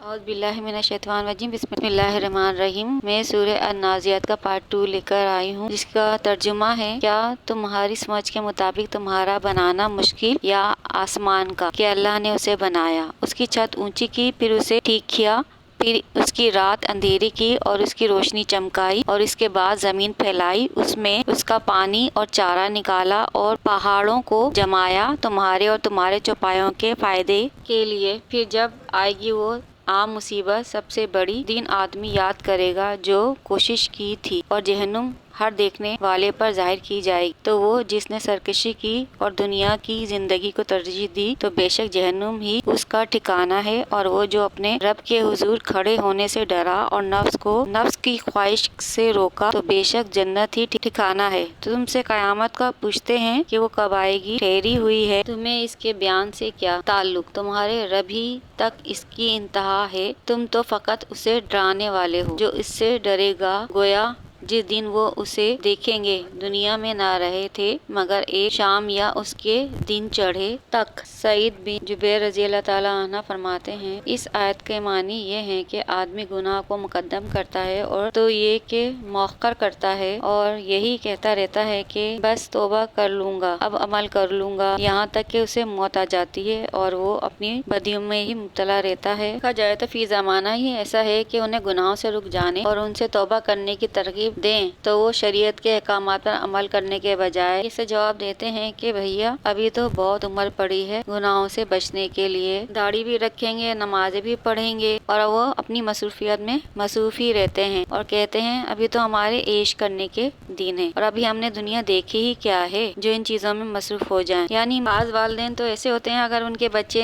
औज़ बिल्लाहि मिनश्शैतानिर्रजीम बिस्मिल्लाहिर्रहमानिर्रहीम। मैं सूरह अन-नाज़ियात का पार्ट 2 लेकर आई हूँ, जिसका तर्जुमा है, क्या तुम्हारी समझ के मुताबिक तुम्हारा बनाना मुश्किल या आसमान का कि अल्लाह ने उसे बनाया, उसकी छत ऊंची की, फिर उसे ठीक किया, फिर उसकी रात अंधेरी की और उसकी रोशनी चमकाई, और इसके बाद जमीन फैलाई, उसमें उसका पानी और चारा निकाला और पहाड़ों को जमाया तुम्हारे और तुम्हारे चौपायों के फायदे के लिए। फिर जब आएगी वो आम मुसीबत, सबसे बड़ी दिन आदमी याद करेगा जो कोशिश की थी, और जहन्नुम हर देखने वाले पर जाहिर की जाएगी। तो वो जिसने सरकशी की और दुनिया की जिंदगी को तरजीह दी, तो बेशक जहन्नुम ही उसका ठिकाना है। और वो जो अपने रब के हुजूर खड़े होने से डरा और नफ्स की ख्वाहिश से रोका, तो बेशक जन्नत ही ठिकाना है। तो तुमसे कयामत का पूछते हैं कि वो कब आएगी, ठहरी हुई है, तुम्हें इसके बयान से क्या ताल्लुक, तुम्हारे रब ही तक इसकी इंतहा है, तुम तो फकत उसे डराने वाले हो। जो इससे डरेगा, गोया जिस दिन वो उसे देखेंगे दुनिया में ना रहे थे मगर एक शाम या उसके दिन चढ़े तक। सईद बिन जुबैर रज़ी अल्लाह ताला अन्हु फरमाते हैं, इस आयत के मानी ये है कि आदमी गुनाह को मुकद्दम करता है और तो ये कि मौखर करता है, और यही कहता रहता है कि बस तौबा कर लूंगा, अब अमल कर लूंगा, यहाँ तक कि उसे मौत आ जाती है और वो अपनी बदियों में ही मुब्तला रहता है। कहा जाए तो फी ज़माना ही ऐसा है कि उन्हें गुनाहों से रुक जाने और उनसे तौबा करने की तरकीब दें, तो वो शरीयत के अहकामात पर अमल करने के बजाय इसे जवाब देते हैं कि भैया अभी तो बहुत उम्र पड़ी है गुनाहों से बचने के लिए, दाढ़ी भी रखेंगे, नमाजें भी पढ़ेंगे, और वो अपनी मसरूफियत में मसरूफ ही रहते हैं और कहते हैं अभी तो हमारे ऐश करने के दिन है और अभी हमने दुनिया देखी ही क्या है जो इन चीजों में मसरूफ हो जाएं। यानी बाज़ वालिदैन तो ऐसे होते हैं, अगर उनके बच्चे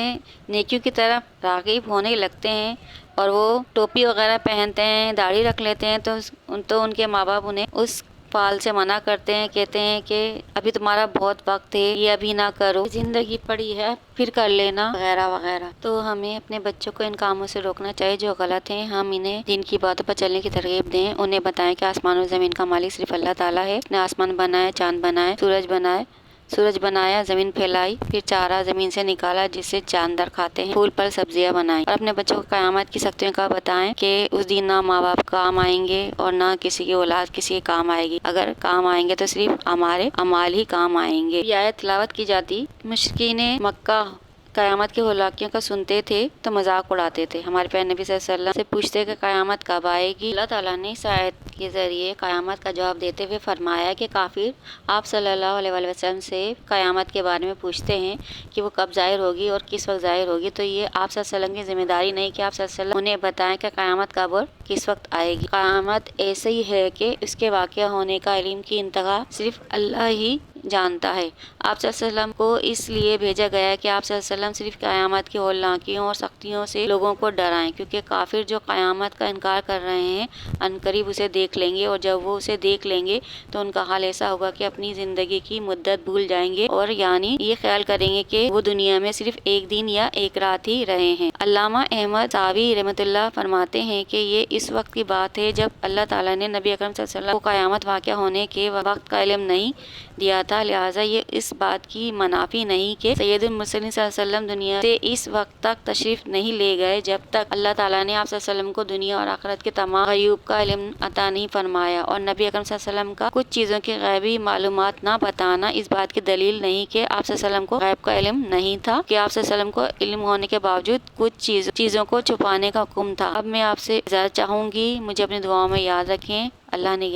नेकियों की तरफ राग़िब होने लगते हैं और वो टोपी वगैरह पहनते हैं, दाढ़ी रख लेते हैं, तो उनके माँ बाप उन्हें उस फाल से मना करते हैं, कहते हैं कि अभी तुम्हारा बहुत वक्त है, ये अभी ना करो, जिंदगी पड़ी है फिर कर लेना, वगैरह वगैरह। तो हमें अपने बच्चों को इन कामों से रोकना चाहिए जो गलत हैं। हम इन्हें दिन की बातों पर चलने की तरगीब दें, उन्हें बताएं कि आसमान और ज़मीन का मालिक सिर्फ अल्लाह ताला है। उसने आसमान बनाया, चांद बनाए, सूरज बनाया, जमीन फैलाई, फिर चारा जमीन से निकाला जिससे जानदार खाते हैं, फूल पर सब्जियां बनाई। और अपने बच्चों को क़यामत की सख्तियों का बताएं कि उस दिन ना माँ बाप काम आएंगे और ना किसी की औलाद किसी के काम आएगी। अगर काम आएंगे तो सिर्फ हमारे अमाल ही काम आएंगे। ये आयत तिलावत की जाती, मुश्किन मक्का क़यामत के हुलाकियों का सुनते थे तो मजाक उड़ाते थे। हमारे प्यारे नबी सल्लल्लाहु अलैहि वसल्लम से पूछते कि क़यामत कब आएगी। अल्लाह ताला ने इस आयत के ज़रिए क़यामत का जवाब देते हुए फरमाया कि काफिर आप सल्लल्लाहु अलैहि वसल्लम से क़यामत के बारे में पूछते हैं कि वो कब ज़ाहिर होगी और किस वक्त ज़ाहिर होगी, तो ये आप सल्लल्लाहु अलैहि वसल्लम की जिम्मेदारी नहीं कि आप सल्लल्लाहु अलैहि वसल्लम उन्हें बताएं कि क़यामत कब और किस वक्त आएगी। क़यामत ऐसे ही है कि इसके वाक़या होने का इल्म की इंतहा सिर्फ अल्लाह ही जानता है। आप सल्लल्लाहु अलैहि वसल्लम को इसलिए भेजा गया है कि आप सल्लल्लाहु अलैहि वसल्लम सिर्फ क़यामत की हौलनाकियों और सख्तियों से लोगों को डराएं, क्योंकि काफिर जो क़यामत का इनकार कर रहे हैं अनकरीब उसे देख लेंगे, और जब वो उसे देख लेंगे तो उनका हाल ऐसा होगा कि अपनी ज़िंदगी की मुद्दत भूल जाएंगे और यानी ये ख्याल करेंगे कि वो दुनिया में सिर्फ एक दिन या एक रात ही रहे हैं। अल्लामा अहमद सावी रहमतुल्लाह फरमाते हैं कि ये इस वक्त की बात है जब अल्लाह ताला ने नबी अकरम सल्लल्लाहु अलैहि वसल्लम को क़यामत वाक़या होने के वक्त का इल्म नहीं दिया था। लिहाजा ये इस बात की मनाफी नहीं कि सैयदुल मुरसलीन सल्लल्लाहु अलैहि वसल्लम दुनिया से इस वक्त तक तशरीफ नहीं ले गए जब तक अल्लाह ताला ने आप सल्लल्लाहु अलैहि वसल्लम को दुनिया और आखिरत के तमाम गयूब का इल्म अता नहीं फरमाया, और नबी अकरम सल्लल्लाहु अलैहि वसल्लम का कुछ चीज़ों की गैबी मालूमात ना बताना इस बात की दलील नहीं कि आप सल्लल्लाहु अलैहि वसल्लम को गैब का इल्म नहीं था, कि आप सल्लल्लाहु अलैहि वसल्लम को इल्म होने के बावजूद कुछ चीज़ों को छुपाने का हुक्म था। अब मैं आपसे इजाज़त चाहूँगी, मुझे अपनी दुआओं में याद रखें। अल्लाह ने